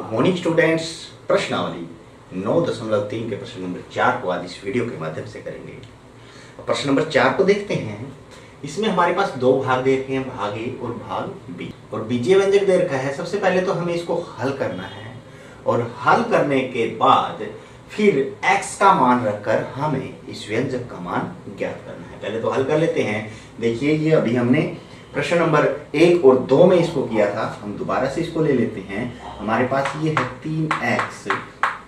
Morning students, प्रश्नावली 9.3 के प्रश्न नंबर 4 को आज इस वीडियो के माध्यम से करेंगे। प्रश्न नंबर 4 को देखते हैं। इसमें हमारे पास दो भाग दे रखे हैं, भाग ए और भाग बी, और बीजीय व्यंजक दे रखा है। सबसे पहले तो हमें इसको हल करना है, और हल करने के बाद फिर x का मान रखकर हमें इस व्यंजक का मान ज्ञात करना है। पहले तो हल कर लेते हैं। देखिए, ये अभी हमने प्रश्न नंबर 1 और 2 में इसको किया था। हम दोबारा से इसको ले लेते हैं। हमारे पास ये है 3x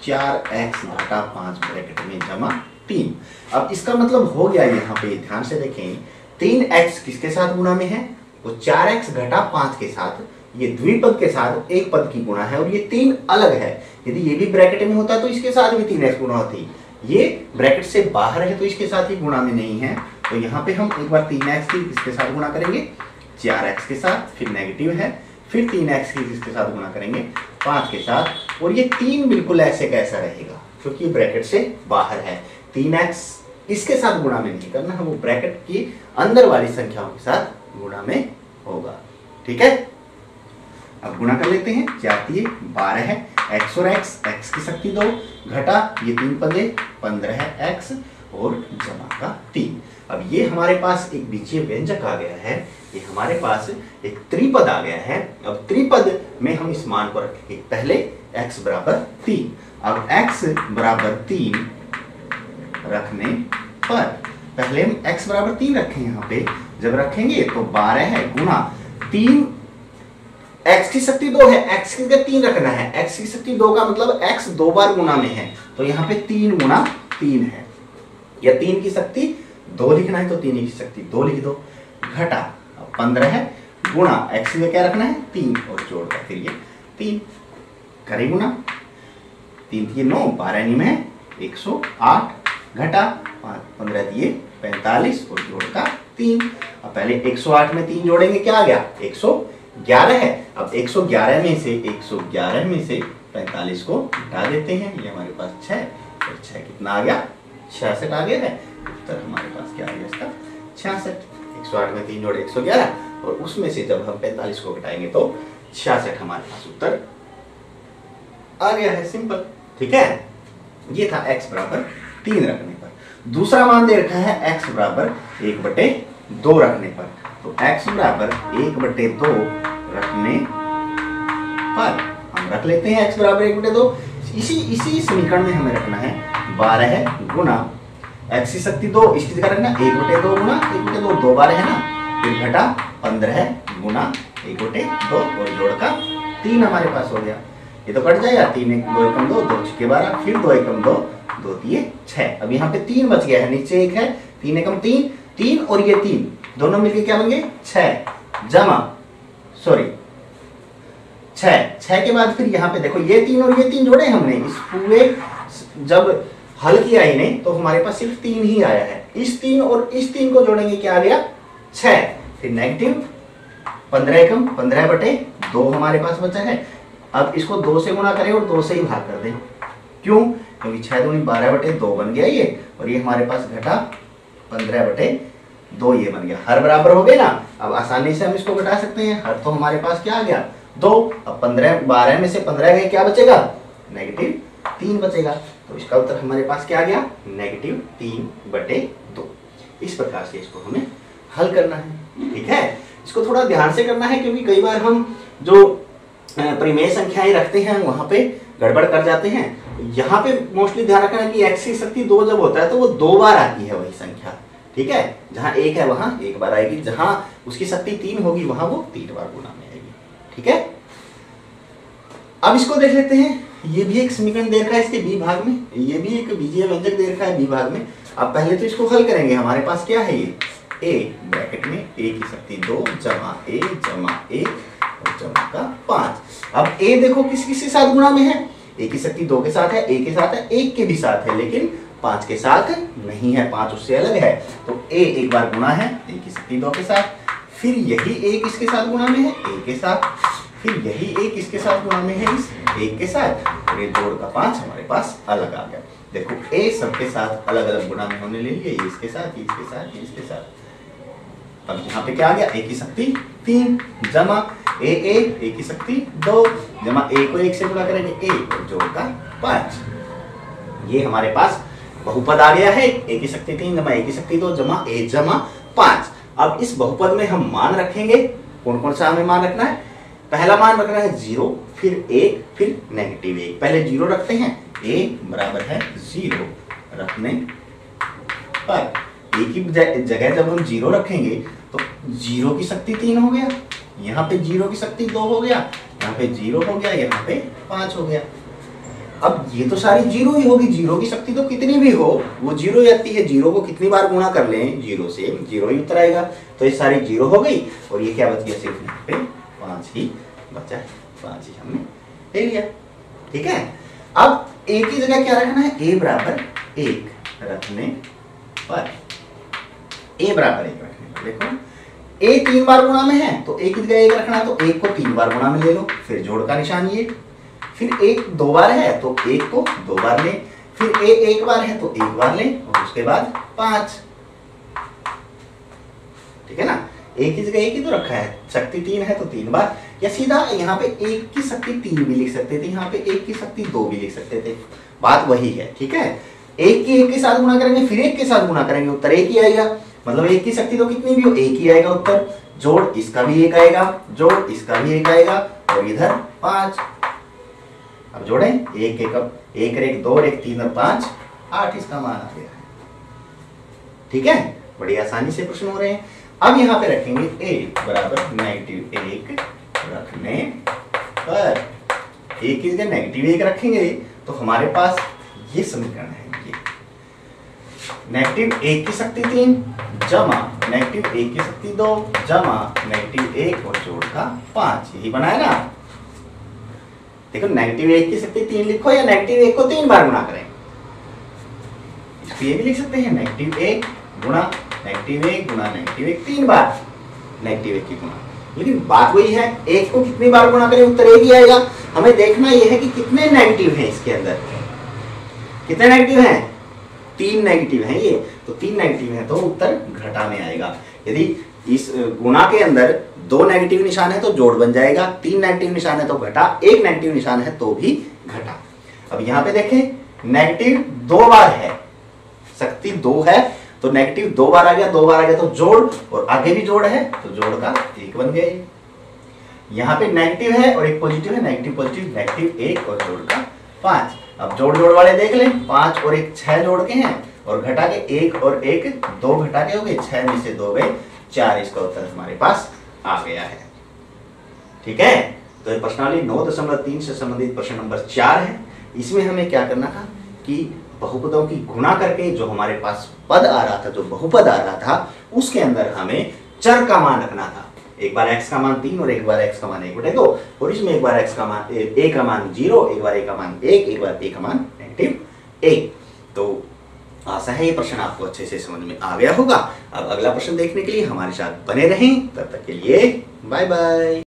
4x घटा 5 ब्रैकेट में जमा 3। अब इसका मतलब हो गया, यहाँ पे ध्यान से देखें, 3x किसके साथ गुणा में है? वो 4x घटा 5 के साथ, ये द्विपद के साथ एक पद की गुणा है, और ये 3 अलग है। यदि ये भी ब्रैकेट में होता तो इसके साथ भी 3x गुणा होती। ये ब्रैकेट से बाहर है तो इसके साथ ही गुणा में नहीं है। तो यहाँ पे हम एक बार 3x की किसके साथ गुणा करेंगे? 4x के साथ, फिर नेगेटिव है, फिर 3x की किसके साथ गुणा करेंगे? 5 के साथ। और ये 3 बिल्कुल ऐसे कैसा रहेगा, क्योंकि ब्रैकेट से बाहर है। 3x इसके साथ गुणा में नहीं करना है, वो ब्रैकेट की अंदर वाली संख्याओं के साथ गुणा में होगा। ठीक है, अब गुणा कर लेते हैं। 4 × 12 है, x और x की शक्ति 2 घटा ये 3 पदे 15 है x और जमा का 3। अब ये हमारे पास एक बीजीय व्यंजक आ गया है, ये हमारे पास एक त्रिपद आ गया है। अब त्रिपद में हम इस मान को रखेंगे। पहले x बराबर 3। अब x बराबर 3 रखने पर पहले हम x बराबर 3 रखें। यहाँ पे जब रखेंगे तो 12 है गुणा 3, x की शक्ति 2 है, x की जगह 3 रखना है। x की शक्ति 2 का मतलब x 2 बार गुणा में है, तो यहाँ पे 3 गुणा 3 है। या 3 की शक्ति 2 लिखना है तो 3 की शक्ति 2 लिख दो, घटा 15 है गुणा x में क्या रखना है? 3, और जोड़कर फिर ये 3 करें गुणा 3 दिए 9, 12 नी में 108 घटा 15 दिए 45 और जोड़कर 3। अब पहले 108 में 3 जोड़ेंगे, क्या आ गया? 111 है। अब 111 में से 45 को हटा देते हैं। ये हमारे पास 6, और 6 कितना आ गया? 66 आ गया है। उत्तर हमारे पास क्या आ गया इसका? 66। 108 में 3 जोड़े 111, और उसमें से जब हम 45 को घटाएंगे तो 66 हमारे पास उत्तर आ गया है। सिंपल। ठीक है, ये था x बराबर 3 रखने पर। दूसरा मान दे रखा है x बराबर 1/2 रखने पर। तो x बराबर 1/2 रखने पर हम रख लेते हैं x बराबर 1/2। इसी समीकरण में हमें रखना है 12 है गुणा x की शक्ति 2, इसकी जगह रखना 1/2 गुणा 1/2, 2 12 है ना, फिर घटा 15 है गुणा 1/2 और जोड़कर 3 हमारे पास हो गया। ये तो कट जाएगा, 3 1 2 1 2 2 6 12, फिर 2 1 2 2 3 6। अब यहाँ पे 3 बच गया है, नीचे 1 है, 3 1 3 3 और ये 3 दोनों मिलके क्या बन गए? 6 जमा 6 के बाद फिर यहाँ पे देखो ये 3 और ये 3 जोड़े हमने। इस पूरे जब हल किया इन्हें तो हमारे पास सिर्फ 3 ही आया है। इस 3 और इस 3 को जोड़ेंगे, क्या आ गया? 6। फिर नेगेटिव 15 एकम 15/2 हमारे पास बचा है। अब इसको 2 से गुणा करें और 2 से ही भाग कर दें। क्यों? क्योंकि 6 दूनी 12/2 बन गया ये, और ये हमारे पास घटा 15/2 ये बन गया। हर बराबर हो गए ना। अब आसानी से हम इसको घटा सकते हैं। हर तो हमारे पास क्या आ गया? 2। अब 12 में से 15 गए, क्या बचेगा? -3 बचेगा। तो इसका उत्तर हमारे पास क्या आ गया? -3/2। इस प्रकार से इसको हमें हल करना है। ठीक है, इसको थोड़ा ध्यान से करना है, क्योंकि कई बार हम जो परिमेय संख्याएं रखते हैं वहां पे गड़बड़ कर जाते हैं। यहाँ पे मोस्टली ध्यान रखना है कि x की शक्ति 2 जब होता है तो वो 2 बार आती है वही संख्या। ठीक है, जहां 1 है वहां 1 बार आएगी, जहां उसकी शक्ति 3 होगी वहां वो 3 बार गुणा में आएगी। ठीक है, अब इसको देख लेते हैं। ये भी एक समीकरण दे रखा है इसके बी भाग में, ये भी एक बीजीय व्यंजक दे रखा है बी भाग में। अब पहले तो इसको हल करेंगे। हमारे पास क्या है? ये a ब्रैकेट में a की शक्ति 2 जमा a जमा 1 और जमा का 5। अब a देखो किस के साथ गुणा में है? a की शक्ति 2 के साथ है, a के साथ है, 1 के भी साथ है, लेकिन 5 के साथ नहीं है, 5 उससे अलग है। तो a एक बार गुणा है a की शक्ति 2 के साथ, फिर यही a किसके साथ गुणा में है? a के साथ, फिर यही a किसके साथ गुणा में है? इस 1 के साथ, और ये जोड़ का 5 हमारे पास अलग आ गया। देखो a सबके साथ अलग अलग गुणा में होने ले लिए, इसके साथ, इसके साथ, इसके साथ। अब यहाँ पे क्या आ गया, ए की शक्ति 3 जमा ए की शक्ति 2 जमा ए को 1 से गुणा करेंगे 1 और जोड़ का 5। ये हमारे पास बहुपद आ गया है। ए की शक्ति 3 जमा ए की शक्ति 2 जमा ए जमा 5। अब इस बहुपद में हम मान रखेंगे। कौन कौन सा हमें मान रखना है? पहला मान रखना है 0, फिर 1, फिर -1। पहले 0 रखते हैं, a बराबर है 0 रखने पर ए की जगह जब हम 0 रखेंगे तो 0 की शक्ति 3 हो गया, यहाँ पे 0 की शक्ति 2 हो गया, यहाँ पे 0 हो गया, यहाँ पे 5 हो गया। अब ये तो सारी 0 ही होगी, 0 की शक्ति तो कितनी भी हो वो 0 ही आती है। 0 को कितनी बार गुणा कर लें 0 से 0 ही उत्तर आएगा। तो ये सारी 0 हो गई और ये क्या बच गया, सिर्फ यहाँ पे 5 ही बचा, 5 ही हमने ले लिया। ठीक है, अब a की जगह क्या रखना है, a बराबर 1 रखने पर, a बराबर 1 रखने पर देखो a 3 बार गुणा में है तो a की जगह 1 रखना है, तो 1 को 3 बार गुणा में ले लो, फिर जोड़ का निशान ये, फिर 1 2 बार है तो 1 को 2 बार ले, फिर a 1 बार है तो 1 बार ले और उसके बाद 5। ठीक है ना, a की जगह 1 ही तो रखा है, शक्ति 3 है तो 3 बार, या सीधा यहाँ पे 1 की शक्ति 3 भी लिख सकते थे, यहाँ पे 1 की शक्ति 2 भी लिख सकते थे, बात वही है। ठीक है, 1 की 1 के साथ गुणा करेंगे, फिर 1 के साथ गुणा करेंगे, उत्तर 1 ही आएगा। मतलब 1 की शक्ति तो कितनी भी हो 1 ही आएगा उत्तर। जोड़ इसका भी 1 आएगा, जोड़ इसका भी 1 आएगा और इधर 5। अब जोड़ें 1 1 2 1 3 और 5 8 इसका मान आ गया है। ठीक है, बड़ी आसानी से प्रश्न हो रहे हैं। अब यहाँ पे रखेंगे a बराबर -1 रखने पर, a की जगह -1 रखेंगे तो हमारे पास ये समीकरण है, ये -1 की शक्ति 3 जमा -1 की शक्ति 2 जमा -1 और जोड़ का 5, यही बना है ना। देखो -1 की शक्ति 3 लिखो या -1 को 3 बार गुणा करें, इसको ये भी लिख सकते हैं -1 गुणा -1 गुणा -1 3 बार -1 की गुणा। लेकिन बात वही है, 1 को कितनी बार गुणा करें उत्तर 1 ही आएगा। हमें देखना यह है कि कितने नेगेटिव हैं इसके अंदर, कितने नेगेटिव हैं, 3 नेगेटिव हैं ये, तो 3 नेगेटिव हैं तो उत्तर घटा में आएगा। यदि इस गुणा के अंदर 2 नेगेटिव निशान है तो जोड़ बन जाएगा, 3 नेगेटिव निशान है तो घटा, 1 नेगेटिव निशान है तो भी घटा। अब यहाँ पे देखें नेगेटिव 2 बार है, शक्ति 2 है तो नेगेटिव 2 बार आ गया, 2 बार आ गया तो जोड़, और आगे भी जोड़ है तो जोड़ का 1 बन गया। यहाँ पे नेगेटिव है और एक पॉजिटिव है, नेगेटिव पॉजिटिव, नेगेटिव 1 और जोड़ का 5। अब जोड़ वाले देख लें, 5 और 1 6 जोड़ के हैं और घटा के 1 और 1 2 घटा के हो गए, 6 में से 2 गए 4, इसका उत्तर हमारे पास आ गया है। ठीक है, तो ये प्रश्नावली 9.3 से संबंधित प्रश्न नंबर 4 है। इसमें हमें क्या करना था कि बहुपदों की गुणा करके जो हमारे पास पद आ रहा था, जो बहुपद आ रहा था, उसके अंदर हमें चर का मान रखना था। एक बार x का मान 3 और एक बार x का मान 1/2, और इसमें एक बार x का मान a का मान 0, एक बार a का मान 1, एक बार a का मान -1। तो आशा है ये प्रश्न आपको अच्छे से समझ में आ गया होगा। अब अगला प्रश्न देखने के लिए हमारे साथ बने रहें, तब तक के लिए बाय बाय।